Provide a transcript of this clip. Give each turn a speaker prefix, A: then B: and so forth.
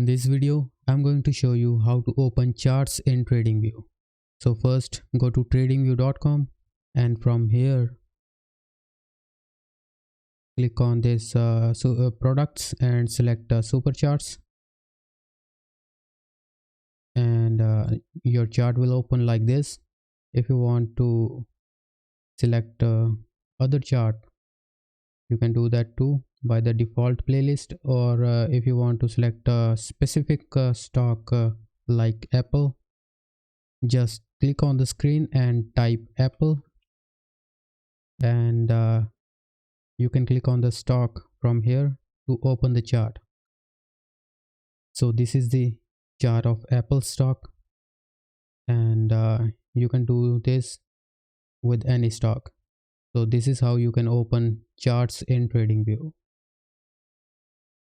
A: In this video, I'm going to show you how to open charts in TradingView. So first, go to tradingview.com and from here, click on this products and select super charts. And your chart will open like this. If you want to select other chart, you can do that too by the default playlist, or if you want to select a specific stock like Apple, just click on the screen and type Apple, and you can click on the stock from here to open the chart. So this is the chart of Apple stock, and you can do this with any stock. So this is how you can open charts in TradingView.